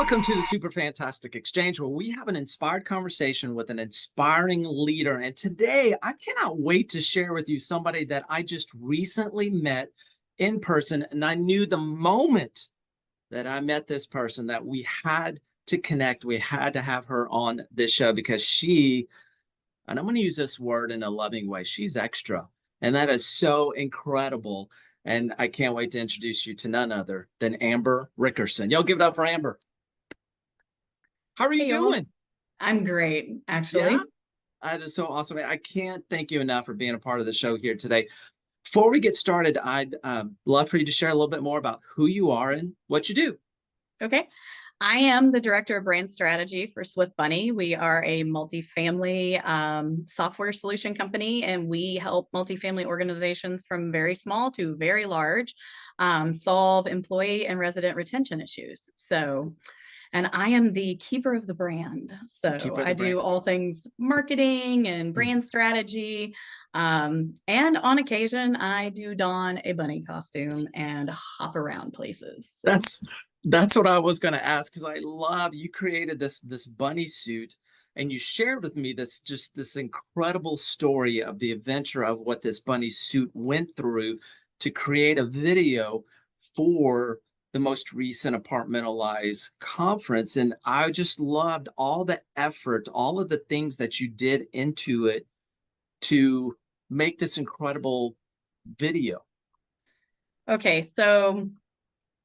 Welcome to the Super Fantastic Exchange, where we have an inspired conversation with an inspiring leader. And today, I cannot wait to share with you somebody that I just recently met in person. And I knew the moment that I met this person that we had to connect. We had to have her on this show because she, and I'm going to use this word in a loving way, she's extra. And that is so incredible. And I can't wait to introduce you to none other than Amber Rickerson. Y'all give it up for Amber. How are you Hey, y'all. doing? I'm great, Yeah, actually. that is so awesome. I can't thank you enough for being a part of the show here today. Before we get started, I'd love for you to share a little bit more about who you are and what you do. Okay. I am the director of brand strategy for Swift Bunny. We are a multifamily software solution company, and we help multifamily organizations from very small to very large solve employee and resident retention issues. And I am the keeper of the brand. So Keeper of I the brand. do all things marketing and brand strategy. And on occasion, I do don a bunny costume and hop around places. So. That's what I was going to ask, because I love you created this bunny suit, and you shared with me this incredible story of the adventure of what this bunny suit went through to create a video for the most recent Apartmentalize conference. And I just loved all the effort, all of the things that you did into it to make this incredible video. Okay, so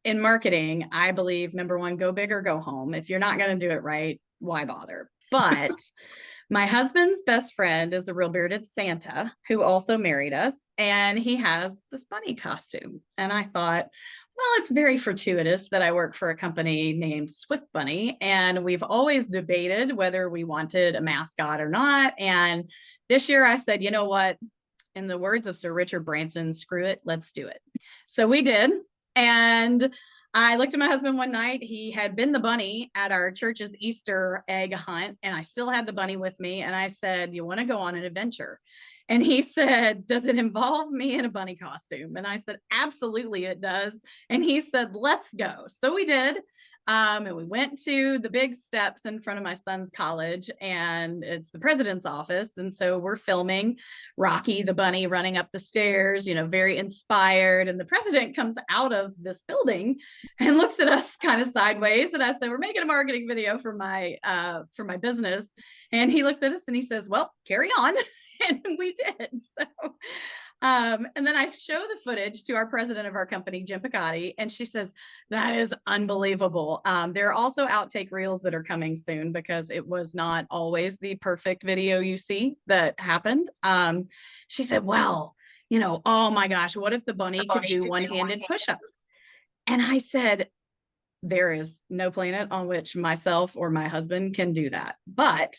in marketing, I believe number one, go big or go home. If you're not going to do it right, why bother? But my husband's best friend is a real bearded Santa who also married us, and he has this bunny costume. And I thought, well, it's very fortuitous that I work for a company named Swift Bunny, and we've always debated whether we wanted a mascot or not. And this year I said, you know what? In the words of Sir Richard Branson, screw it, let's do it. So we did. And I looked at my husband one night. He had been the bunny at our church's Easter egg hunt, and I still had the bunny with me. And I said, you want to go on an adventure? And he said, does it involve me in a bunny costume? And I said, absolutely, it does. And he said, let's go. So we did. And we went to the big steps in front of my son's college, and it's the president's office. And so we're filming Rocky the bunny running up the stairs, very inspired. And the president comes out of this building and looks at us kind of sideways. And I said, we're making a marketing video for my business. And he looks at us and he says, well, carry on. And we did. And then I show the footage to our president of our company, Jim Picotti, and she says, that is unbelievable. There are also outtake reels that are coming soon because it was not always the perfect video you see that happened. She said, well, oh my gosh, what if the bunny could do one-handed push-ups? And I said, there is no planet on which myself or my husband can do that. But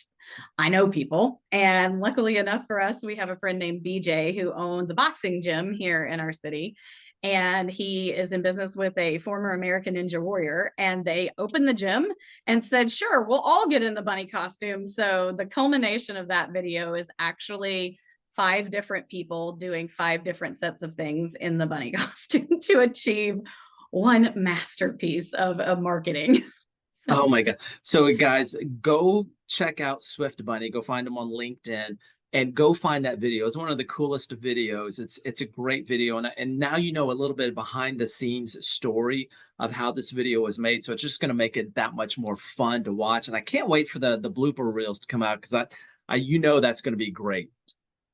I know people. And luckily enough for us, we have a friend named BJ who owns a boxing gym here in our city. And he is in business with a former American Ninja Warrior. And they opened the gym and said, sure, we'll all get in the bunny costume. So the culmination of that video is actually 5 different people doing 5 different sets of things in the bunny costume to achieve one masterpiece of marketing. Oh my God. So guys, go check out Swift Bunny, go find them on LinkedIn and go find that video. It's one of the coolest videos. It's a great video. And now you know a little bit behind the scenes story of how this video was made. So it's just going to make it that much more fun to watch. And I can't wait for the blooper reels to come out, because I that's going to be great.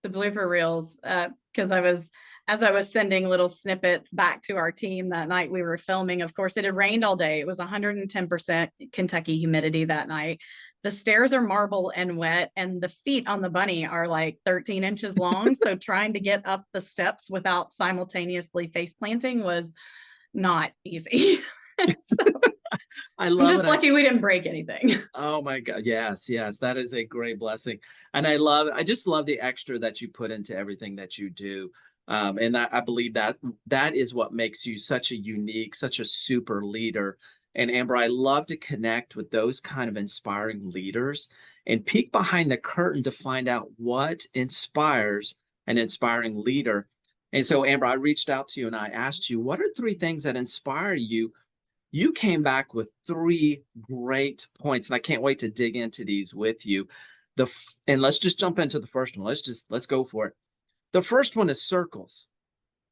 The blooper reels, because as I was sending little snippets back to our team that night we were filming, of course, it had rained all day. It was 110% Kentucky humidity that night. The stairs are marble and wet, and the feet on the bunny are like 13 inches long. So trying to get up the steps without simultaneously face planting was not easy. So I love I'm just it. lucky we didn't break anything. Oh my God. Yes, yes. That is a great blessing. And I just love the extra that you put into everything that you do. And I believe that is what makes you such a unique, such a super leader. And Amber, I love to connect with those kind of inspiring leaders and peek behind the curtain to find out what inspires an inspiring leader. And so, Amber, I reached out to you and I asked you, what are 3 things that inspire you You came back with 3 great points, and I can't wait to dig into these with you. And let's just jump into the first one. Let's go for it. The first one is circles.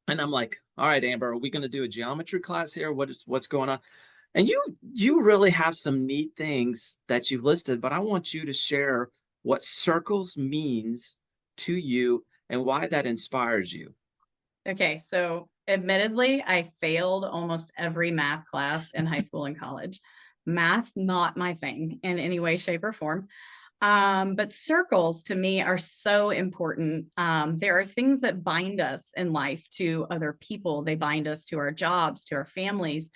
And I'm like, all right, Amber, are we going to do a geometry class here? What's going on? And you really have some neat things that you've listed, but I want you to share what circles means to you and why that inspires you. Okay, so admittedly, I failed almost every math class in high school and college. Math, not my thing in any way, shape, or form. But circles to me are so important. There are things that bind us in life to other people. They bind us to our jobs, to our families.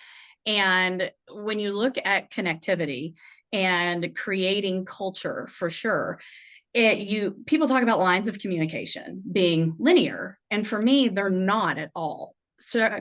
And when you look at connectivity and creating culture, for sure, people talk about lines of communication being linear, and for me they're not at all. So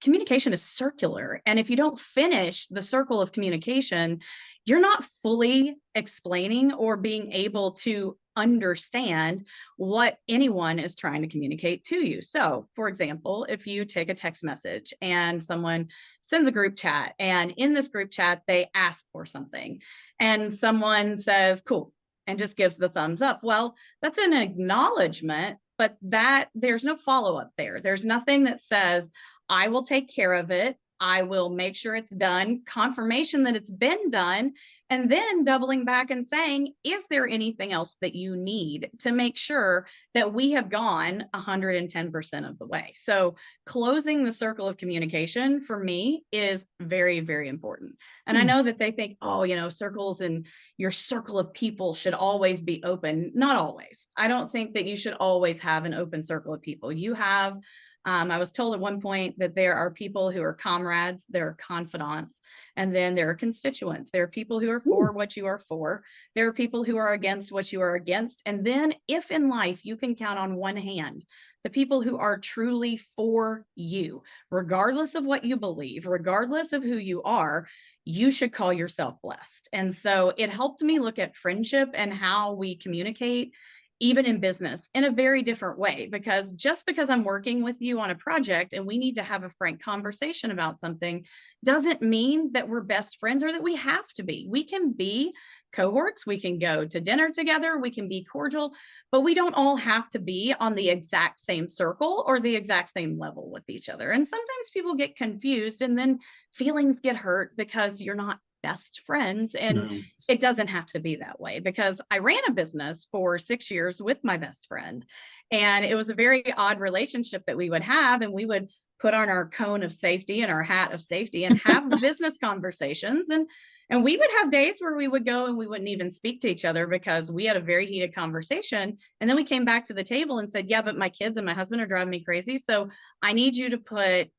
communication is circular, and if you don't finish the circle of communication, you're not fully explaining or being able to understand what anyone is trying to communicate to you. So for example, if you take a text message and someone sends a group chat, and in this group chat they ask for something, and someone says cool and just gives the thumbs up. Well, that's an acknowledgement, but that there's no follow-up there. There's nothing that says, I will take care of it. I will make sure it's done, confirmation that it's been done, and then doubling back and saying, is there anything else that you need to make sure that we have gone 110% of the way? So closing the circle of communication for me is very, very important. And I know that they think, oh, circles and your circle of people should always be open. Not always. I don't think that you should always have an open circle of people. You have I was told at one point that there are people who are comrades, there are confidants, and then there are constituents. There are people who are for what you are for. There are people who are against what you are against. And then if in life you can count on one hand the people who are truly for you, regardless of what you believe, regardless of who you are, you should call yourself blessed. And so it helped me look at friendship and how we communicate even in business in a very different way, because just because I'm working with you on a project and we need to have a frank conversation about something doesn't mean that we're best friends or that we have to be. We can be cohorts, we can go to dinner together, we can be cordial, but we don't all have to be on the exact same circle or the exact same level with each other. And sometimes people get confused and then feelings get hurt because you're not best friends. And No. it doesn't have to be that way, because I ran a business for 6 years with my best friend. And it was a very odd relationship that we would have. And we would put on our cone of safety and our hat of safety and have business conversations. And we would have days where we would go and we wouldn't even speak to each other because we had a very heated conversation. And then we came back to the table and said, yeah, but my kids and my husband are driving me crazy. So I need you to put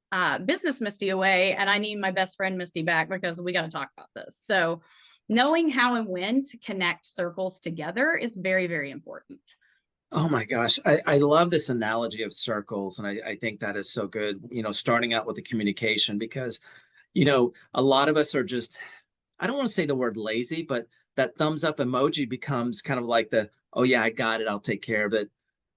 business Misty away, and I need my best friend Misty back because we got to talk about this. So knowing how and when to connect circles together is very, very important. Oh my gosh, I love this analogy of circles, and I think that is so good, starting out with the communication, because, a lot of us are just, I don't want to say the word lazy, but that thumbs up emoji becomes kind of like the, oh yeah, I got it, I'll take care of it.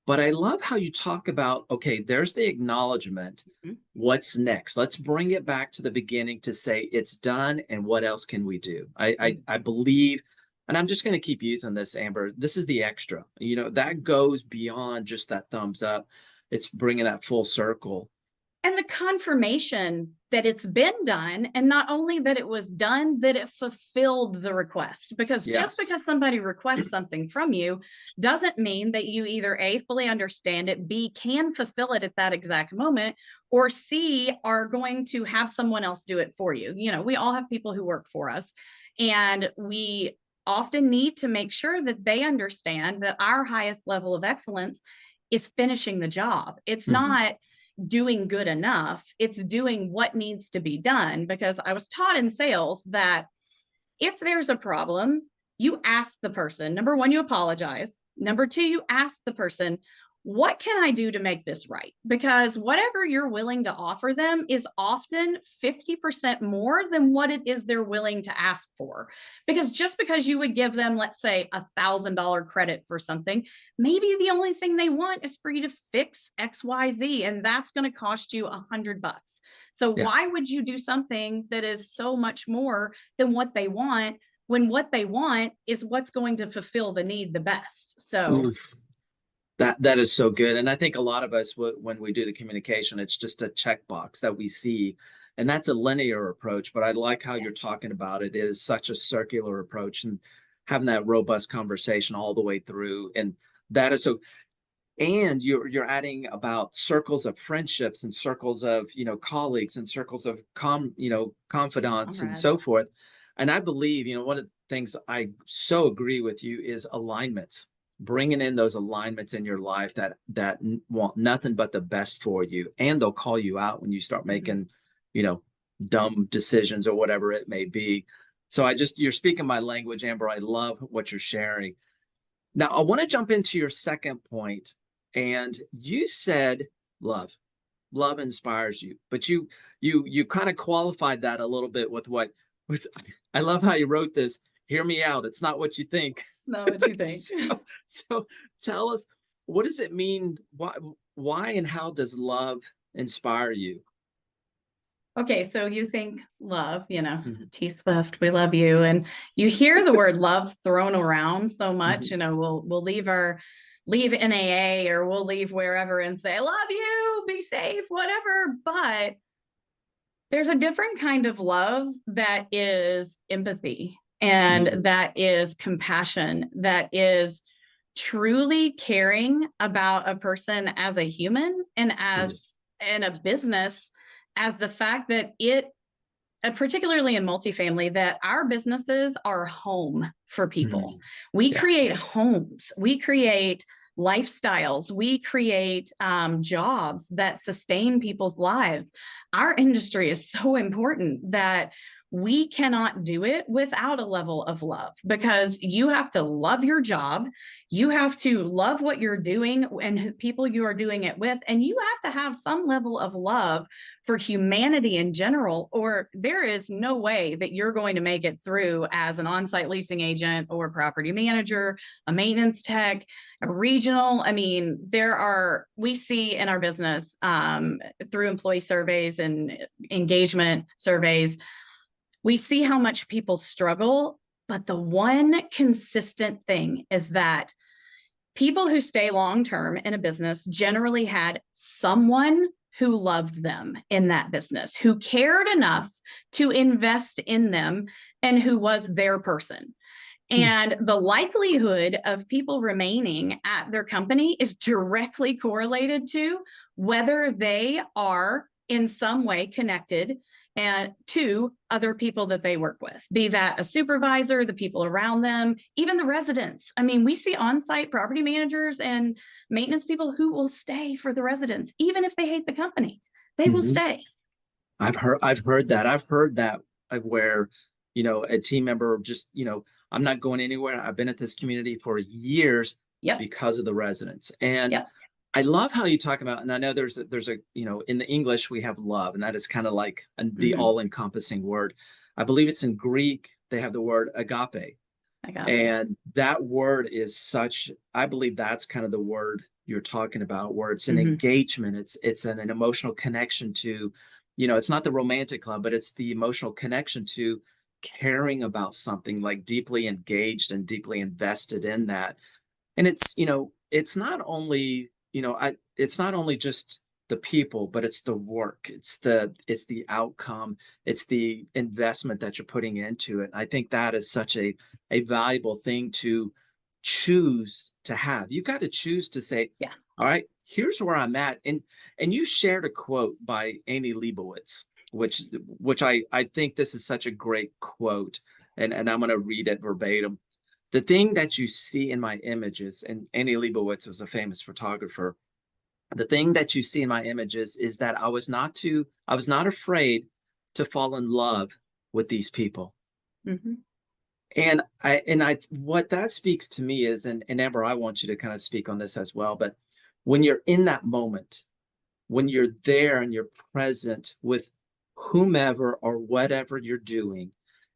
But I love how you talk about, okay, there's the acknowledgement. Mhm. What's next? Let's bring it back to the beginning to say it's done, and what else can we do? I believe, and I'm just going to keep using this, Amber. This is the extra. That goes beyond just that thumbs up. It's bringing that full circle. And the confirmation that it's been done, and not only that it was done, that it fulfilled the request. Because just Yes. because somebody requests something from you doesn't mean that you either A, fully understand it, B, can fulfill it at that exact moment, or C, are going to have someone else do it for you. We all have people who work for us, and we often need to make sure that they understand that our highest level of excellence is finishing the job. It's Mhm. not doing good enough. It's doing what needs to be done, because I was taught in sales that if there's a problem, you ask the person. Number one, you apologize. Number two, you ask the person, what can I do to make this right? Because whatever you're willing to offer them is often 50% more than what it is they're willing to ask for. Because just because you would give them, let's say, $1,000 credit for something, maybe the only thing they want is for you to fix XYZ, and that's going to cost you $100. So Yeah. why would you do something that is so much more than what they want, when what they want is what's going to fulfill the need the best? So Oof. That is so good. And I think a lot of us, when we do the communication, it's just a checkbox that we see. And that's a linear approach. But I like how you're yes. talking about it. It is such a circular approach and having that robust conversation all the way through. And that is so, and you're adding about circles of friendships and circles of, colleagues and circles of confidants and Comrades. so forth. And I believe, one of the things I so agree with you is alignments, bringing in those alignments in your life that want nothing but the best for you, and they'll call you out when you start Mhm. making, you know dumb decisions or whatever it may be. So you're speaking my language, Amber. I love what you're sharing. Now I want to jump into your second point, and you said love. Love inspires you, but you kind of qualified that a little bit with I love how you wrote this. Hear me out. It's not what you think. Know what you think. So tell us, what does it mean? Why and how does love inspire you? Okay, so you think love, Mhm, T Swift, we love you. And you hear the word love thrown around so much, mhm, we'll leave NAA, or we'll leave wherever and say, love you, be safe, whatever. But there's a different kind of love that is empathy, and mhm, that is compassion, that is truly caring about a person as a human, and mhm, as in a business, as the fact that it, particularly in multifamily, that our businesses are home for people. mhm. We Yeah. create homes, we create lifestyles, we create jobs that sustain people's lives. Our industry is so important that we cannot do it without a level of love, because you have to love your job, you have to love what you're doing and people you are doing it with, and you have to have some level of love for humanity in general, or there is no way that you're going to make it through as an on-site leasing agent or property manager, a maintenance tech, a regional. I mean, we see in our business, through employee surveys and engagement surveys, we see how much people struggle. But the one consistent thing is that people who stay long term in a business generally had someone who loved them in that business, who cared enough to invest in them, and who was their person. Mm, And the likelihood of people remaining at their company is directly correlated to whether they are in some way connected and to other people that they work with, be that a supervisor, the people around them, even the residents. I mean, we see on-site property managers and maintenance people who will stay for the residents, even if they hate the company, they will mhm. stay. I've heard that. I've heard that where, a team member just, I'm not going anywhere. I've been at this community for years Yep. because of the residents. And Yep. I love how you talk about, and I know there's a, in the English we have love, and that is kind of like the Mm-hmm. all-encompassing word. I believe it's in Greek, they have the word agape. Agape. And that word is such, I believe that's kind of the word you're talking about, where it's an Mm-hmm. engagement, it's an emotional connection to, it's not the romantic love, but it's the emotional connection to caring about something, like deeply engaged and deeply invested in that. And it's not only, it's not only just the people, but it's the work, it's the outcome, it's the investment that you're putting into it. I think that is such a valuable thing to choose to have. You got to choose to say, Yeah. all right, here's where I'm at. And you shared a quote by Amy Leibovitz, which I think this is such a great quote. And I'm going to read it verbatim. The thing that you see in my images, and Annie Leibovitz was a famous photographer. The thing that you see in my images is that I was not afraid to fall in love with these people. Mm-hmm. And what that speaks to me is, and Amber, I want you to kind of speak on this as well, but when you're in that moment, when you're there and you're present with whomever or whatever you're doing,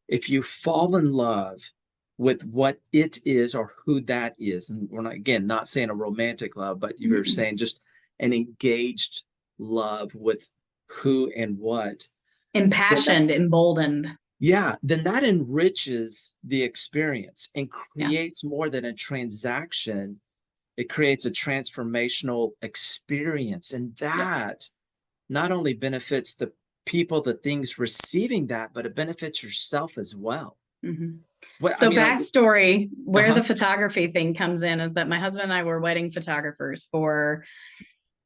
if you fall in love with what it is or who that is, and we're not, again, not saying a romantic love, but you were Mm-mm. saying just an engaged love with who and what, then that, Impassioned, emboldened. yeah, then that enriches the experience and Yeah. creates more than a transaction. It creates a transformational experience. And Yep. that not only benefits the people, the things receiving that, but it benefits yourself as well. Mm-hmm. What I So mean, like, backstory, where uh-huh. the photography thing comes in is that my husband and I were wedding photographers for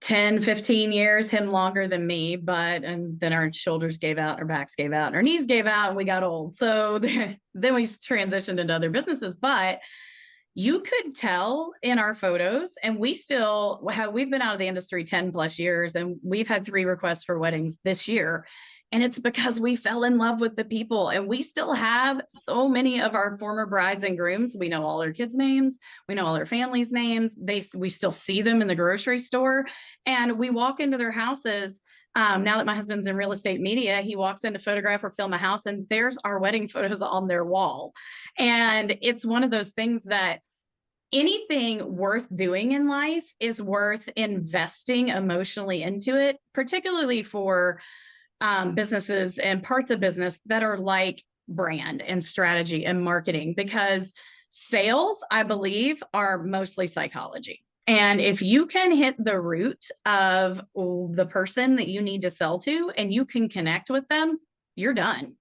10, 15 years, him longer than me, but and then our shoulders gave out, our backs gave out, and our knees gave out, and we got old. So then we transitioned into other businesses. But you could tell in our photos, and we've been out of the industry 10 plus years, and we've had 3 requests for weddings this year. And it's because we fell in love with the people, and we still have so many of our former brides and grooms. We know all their kids' names. We know all their families' names. We still see them in the grocery store, and we walk into their houses. Now that my husband's in real estate media, he walks in to photograph or film a house, and there's our wedding photos on their wall. And it's one of those things that anything worth doing in life is worth investing emotionally into it, particularly for businesses and parts of business that are like brand and strategy and marketing, because sales, I believe, are mostly psychology. And if you can hit the root of the person that you need to sell to and you can connect with them, you're done.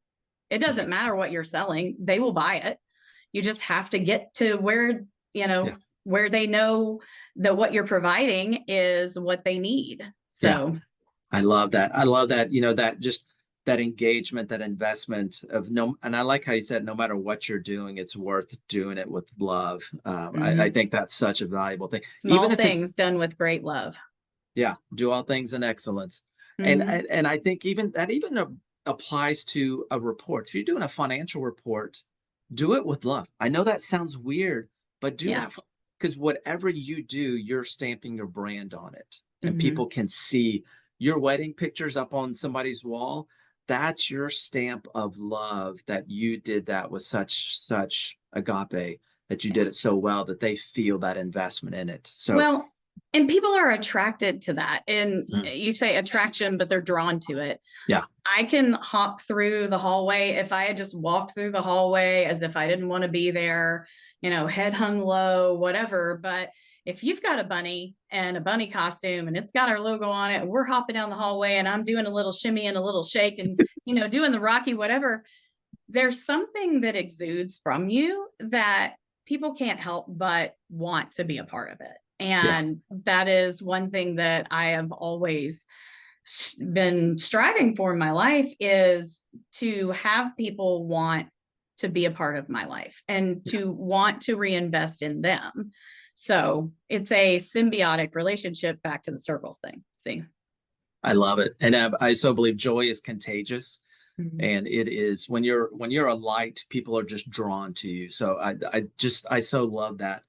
It doesn't matter what you're selling, they will buy it. You just have to get to where, you Yeah. know, where they know that what you're providing is what they need. Yeah. So, I love that. I love that, that just that engagement, that investment of no, and I like how you said, no matter what you're doing, it's worth doing it with love. I mhm. think that's such a valuable thing, even Small if it's, things done with great love. yeah, do all things in excellence. And Mhm. and I think even that even applies to a report. If you're doing a financial report, do it with love. I know that sounds weird, but do Yeah. that because whatever you do, you're stamping your brand on it, and Mhm. people can see your wedding pictures up on somebody's wall. That's your stamp of love that you did that with such agape, that you Yeah. did it so well that they feel that investment in it. So, Well, and people are attracted to that. And mm, you say attraction, but they're drawn to it. yeah, I can hop through the hallway. If I had just walked through the hallway as if I didn't want to be there, head hung low, whatever. But if you've got a bunny and a bunny costume and it's got our logo on it, and we're hopping down the hallway and I'm doing a little shimmy and a little shake and, doing the Rocky, whatever, there's something that exudes from you that people can't help but want to be a part of it. yeah, And that is one thing that I have always been striving for in my life, is to have people want to be a part of my life and to want to reinvest in them. So it's a symbiotic relationship, back to the circles thing. See? I love it. And I so believe joy is contagious. Mhm. And it is when you're a light, people are just drawn to you. So I so love that.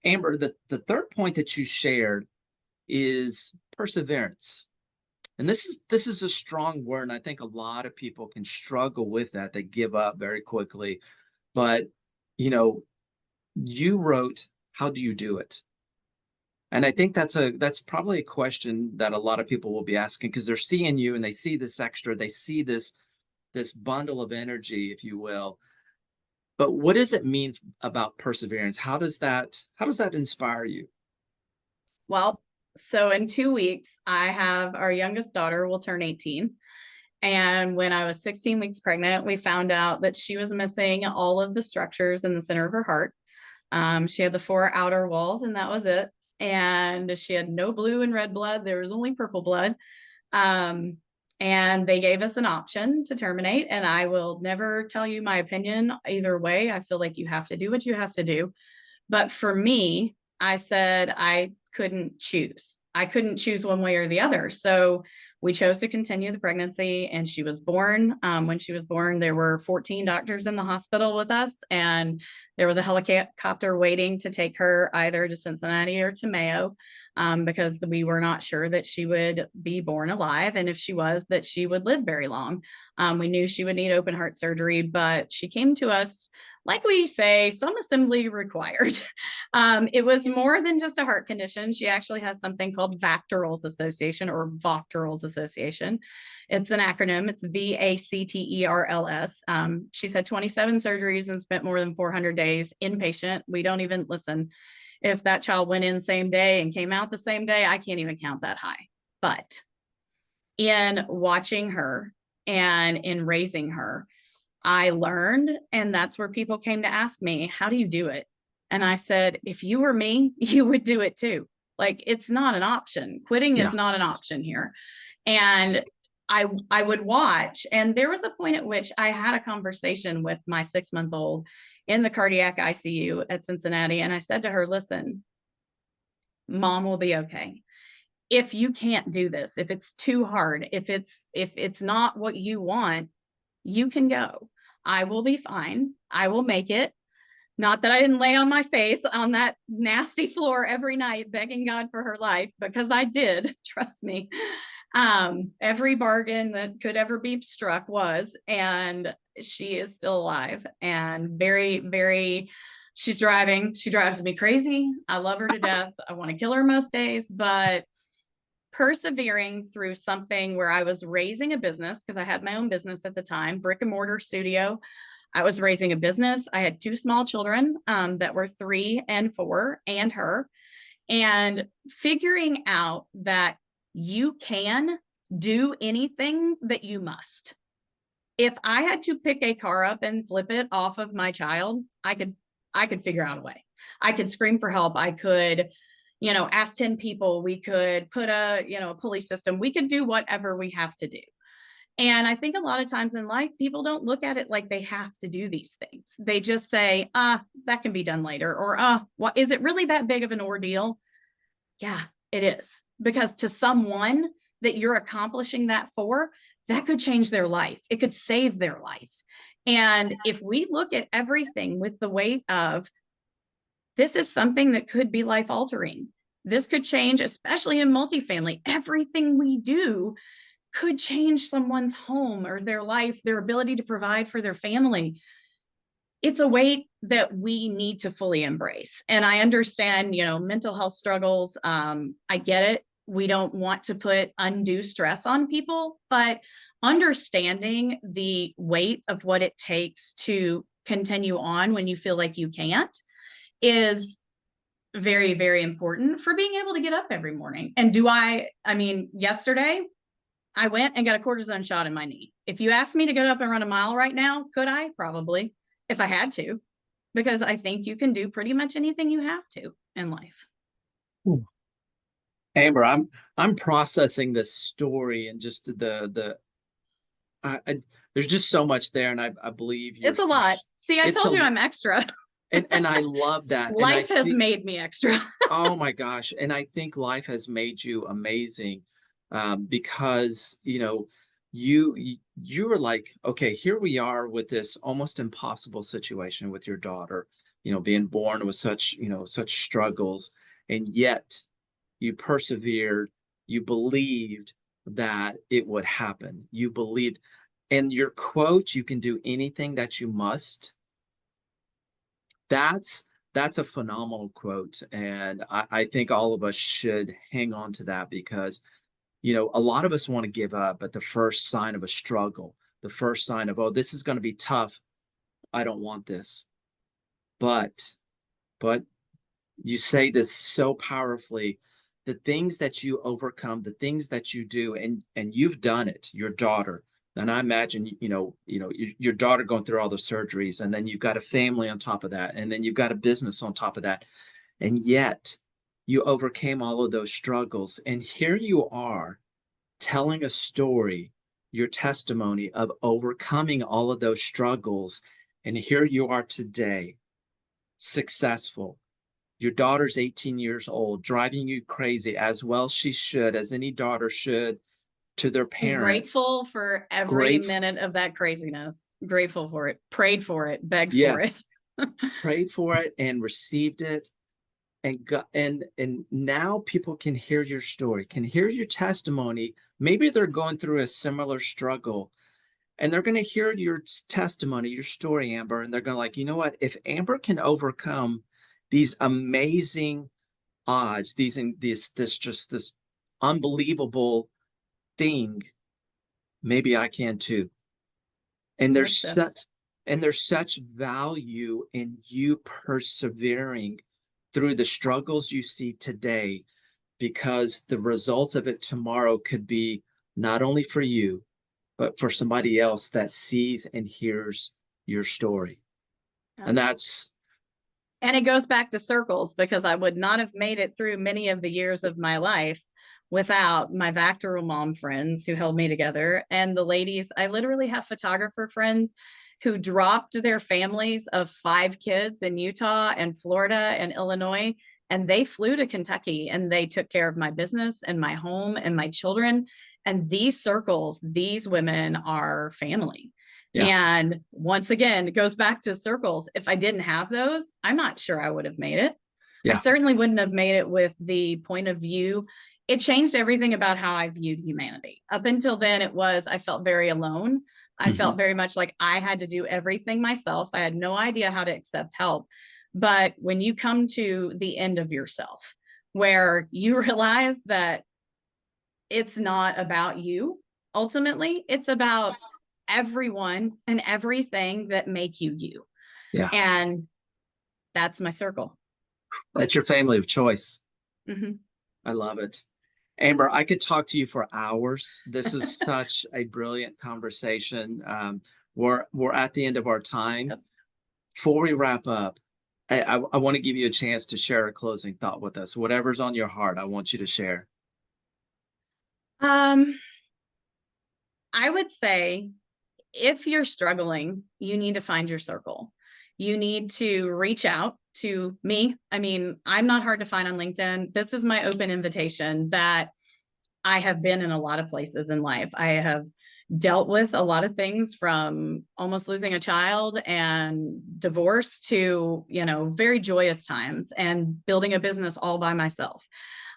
Amber, the third point that you shared is perseverance. And this is a strong word, and I think a lot of people can struggle with that. They give up very quickly. But you know, you wrote, how do you do it? And I think that's probably a question that a lot of people will be asking, because they're seeing you and they see this extra, they see this bundle of energy, if you will. But what does it mean about perseverance? How does that inspire you? Well, so in 2 weeks, I have our youngest daughter will turn 18. And when I was 16 weeks pregnant, we found out that she was missing all of the structures in the center of her heart. She had the 4 outer walls, and that was it. And she had no blue and red blood. There was only purple blood. Um, and they gave us an option to terminate. And I will never tell you my opinion either way. I feel like you have to do what you have to do. But for me, I said I couldn't choose. I couldn't choose one way or the other. So we chose to continue the pregnancy, and she was born. When she was born, there were 14 doctors in the hospital with us, and there was a helicopter waiting to take her either to Cincinnati or to Mayo, because we were not sure that she would be born alive. And if she was, that she would live very long. We knew she would need open heart surgery, but she came to us, like we say, some assembly required. It was more than just a heart condition. She actually has something called Vacterals Association or Vacterals Association. It's an acronym. It's VACTERLS. She's had 27 surgeries and spent more than 400 days inpatient. We don't even listen. If that child went in same day and came out the same day, I can't even count that high. But in watching her and in raising her, I learned, and that's where people came to ask me, how do you do it? And I said, if you were me, you would do it too. Like, it's not an option. Quitting is Yeah. not an option here. And I would watch. And there was a point at which I had a conversation with my 6-month-old in the cardiac ICU at Cincinnati. And I said to her, listen, mom will be okay. If you can't do this, if it's too hard, if it's not what you want, you can go. I will be fine. I will make it. Not that I didn't lay on my face on that nasty floor every night begging God for her life, because I did, trust me. Every bargain that could ever be struck was, and she is still alive and very, very, she's driving. She drives me crazy. I love her to death. I want to kill her most days, but persevering through something where I was raising a business, because I had my own business at the time, brick and mortar studio. I was raising a business. I had 2 small children that were 3 and 4, and her, and figuring out that you can do anything that you must. If I had to pick a car up and flip it off of my child, I could figure out a way. I could scream for help. I could, ask 10 people. We could put a pulley system. We could do whatever we have to do. And I think a lot of times in life, people don't look at it like they have to do these things. They just say, that can be done later. Or, what, is it really that big of an ordeal? Yeah, it is. Because to someone that you're accomplishing that for, that could change their life. It could save their life. And if we look at everything with the weight of, this is something that could be life altering. This could change, especially in multifamily. Everything we do could change someone's home or their life, their ability to provide for their family. It's a weight that we need to fully embrace. And I understand, mental health struggles. I get it. We don't want to put undue stress on people, but understanding the weight of what it takes to continue on when you feel like you can't is very, very important for being able to get up every morning. And yesterday, I went and got a cortisone shot in my knee. If you asked me to get up and run a mile right now, could I? Probably, if I had to, because I think you can do pretty much anything you have to in life. Amber, I'm processing this story and just there's just so much there, and I believe It's a lot. See, I told you I'm extra. and I love that. Life has made me extra. Oh my gosh. And I think life has made you amazing, because, you were like, okay, here we are with this almost impossible situation with your daughter, being born with such struggles. And yet you persevered, you believed that it would happen. You believed, and your quote, you can do anything that you must. That's a phenomenal quote. And I think all of us should hang on to that, because, a lot of us want to give up at the first sign of a struggle, the first sign of, oh, this is going to be tough. I don't want this. But you say this so powerfully, the things that you overcome, the things that you do, and you've done it, your daughter. And I imagine, your daughter going through all the surgeries, and then you've got a family on top of that, and then you've got a business on top of that. And yet you overcame all of those struggles. And here you are telling a story, your testimony of overcoming all of those struggles. And here you are today, successful, Your daughter's 18 years old, driving you crazy, as well she should, as any daughter should, to their And parent. grateful for every Great. minute of that craziness. Grateful for it, prayed for it, begged for it. Yes. Prayed for it and received it. And got, and now people can hear your story, can hear your testimony. Maybe they're going through a similar struggle, and they're going to hear your testimony, your story, Amber, and they're going to like, you know what? If Amber can overcome these amazing odds, this unbelievable thing, maybe I can too. And there's such value in you persevering through the struggles you see today, because the results of it tomorrow could be not only for you, but for somebody else that sees and hears your story. And that's And it goes back to circles, because I would not have made it through many of the years of my life without my Vactoral mom friends who held me together. And the ladies, I literally have photographer friends who dropped their families of 5 kids in Utah and Florida and Illinois, and they flew to Kentucky and they took care of my business and my home and my children. And these circles, these women are family. yeah, And once again, it goes back to circles. If I didn't have those, I'm not sure I would have made it. I yeah. certainly wouldn't have made it with the point of view. It changed everything about how I viewed humanity. Up until then, I felt very alone. I Mhm. felt very much like I had to do everything myself. I had no idea how to accept help. But when you come to the end of yourself, where you realize that it's not about you, ultimately, it's about everyone and everything that make you you. Yeah, And that's my circle. that's your family of choice. Mhm. I love it. Amber, I could talk to you for hours. This is such a brilliant conversation. We're at the end of our time. Yep. Before we wrap up, I want to give you a chance to share a closing thought with us. Whatever's on your heart, I want you to share. Um, I would say if you're struggling, you need to find your circle. You need to reach out to me. I mean, I'm not hard to find on LinkedIn. This is my open invitation that I have been in a lot of places in life. I have dealt with a lot of things, from almost losing a child and divorce to, very joyous times and building a business all by myself.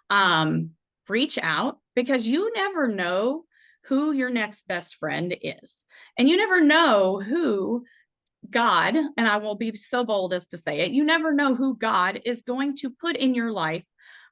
Um, Reach out, because you never know who your next best friend is. And you never know who God, and I will be so bold as to say it, you never know who God is going to put in your life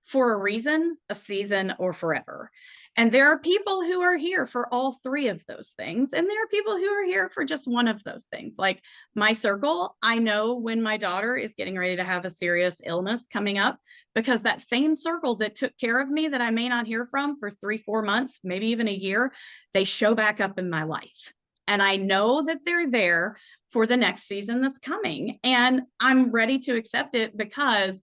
for a reason, a season, or forever. And there are people who are here for all 3 of those things. And there are people who are here for just one of those things. Like my circle, I know when my daughter is getting ready to have a serious illness coming up, because that same circle that took care of me that I may not hear from for 3, 4 months, maybe even a year, they show back up in my life. And I know that they're there for the next season that's coming. And I'm ready to accept it, because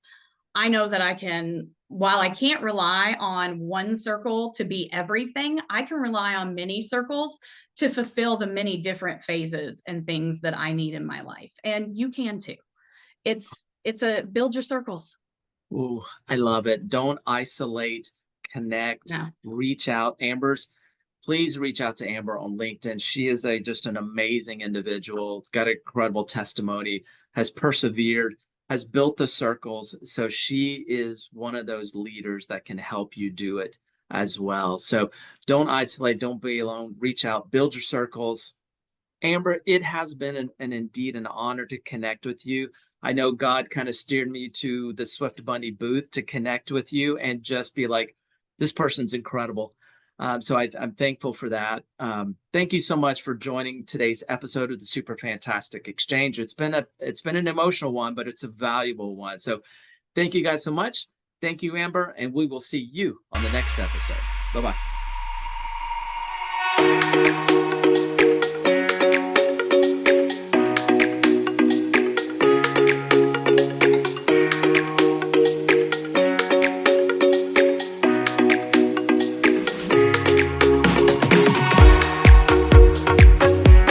I know that I can, while I can't rely on one circle to be everything, I can rely on many circles to fulfill the many different phases and things that I need in my life. And you can too. It's a build your circles. Ooh, I love it. Don't isolate, connect, No. reach out. Please reach out to Amber on LinkedIn. She is just an amazing individual, got an incredible testimony, has persevered, has built the circles. So she is one of those leaders that can help you do it as well. So don't isolate, don't be alone. Reach out, build your circles. Amber, it has been indeed an honor to connect with you. I know God kind of steered me to the Swift Bunny booth to connect with you and just be like, this person's incredible. So I'm thankful for that. Thank you so much for joining today's episode of the Super Fantastic Exchange. It's been an emotional one, but it's a valuable one. So thank you guys so much. Thank you, Amber, and we will see you on the next episode. Bye-bye.